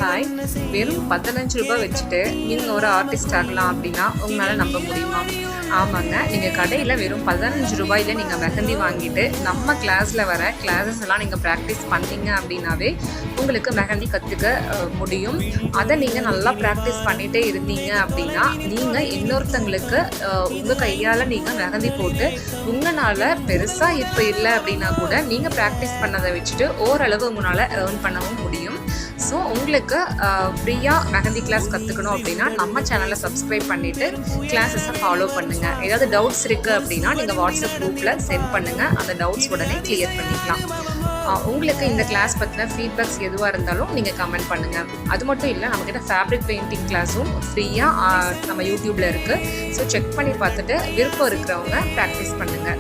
Hi, வெறும் 15 ரூபாய் வச்சுட்டு நீங்கள் ஒரு ஆர்டிஸ்ட் ஆகலாம் அப்படின்னா உங்களால் நம்ப முடியுமா? ஆமாங்க, நீங்கள் கடையில் வெறும் 15 ரூபாயில் நீங்கள் மெஹந்தி வாங்கிட்டு நம்ம கிளாஸில் வர கிளாஸஸ் எல்லாம் நீங்கள் ப்ராக்டிஸ் பண்ணீங்க அப்படின்னாவே உங்களுக்கு மெஹந்தி கற்றுக்க முடியும். அதை நீங்கள் நல்லா ப்ராக்டிஸ் பண்ணிகிட்டே இருந்தீங்க அப்படின்னா நீங்கள் இன்னொருத்தங்களுக்கு உங்கள் கையால் நீங்கள் மெஹந்தி போட்டு உங்களால் பெருசாக இப்போ இல்லை அப்படின்னா கூட நீங்கள் ப்ராக்டிஸ் பண்ணதை வச்சுட்டு ஓரளவு உங்களால் ஏர்ன் பண்ணவும் முடியும். ஸோ உங்களுக்கு ஃப்ரீயாக மெஹந்தி கிளாஸ் கற்றுக்கணும் அப்படின்னா நம்ம சேனலை சப்ஸ்கிரைப் பண்ணிவிட்டு கிளாஸஸை ஃபாலோ பண்ணுங்கள். ஏதாவது டவுட்ஸ் இருக்குது அப்படின்னா நீங்கள் வாட்ஸ்அப் குரூப்பில் சென்ட் பண்ணுங்கள். அந்த டவுட்ஸ் உடனே கிளியர் பண்ணிக்கலாம். உங்களுக்கு இந்த கிளாஸ் பற்றின ஃபீட்பேக்ஸ் எதுவாக இருந்தாலும் நீங்கள் கமெண்ட் பண்ணுங்கள். அது மட்டும் இல்லை, நம்மக்கிட்ட ஃபேப்ரிக் பெயிண்டிங் கிளாஸும் ஃப்ரீயாக நம்ம யூடியூப்பில் இருக்குது. ஸோ செக் பண்ணி பார்த்துட்டு விருப்பம் இருக்கிறவங்க ப்ராக்டிஸ் பண்ணுங்கள்.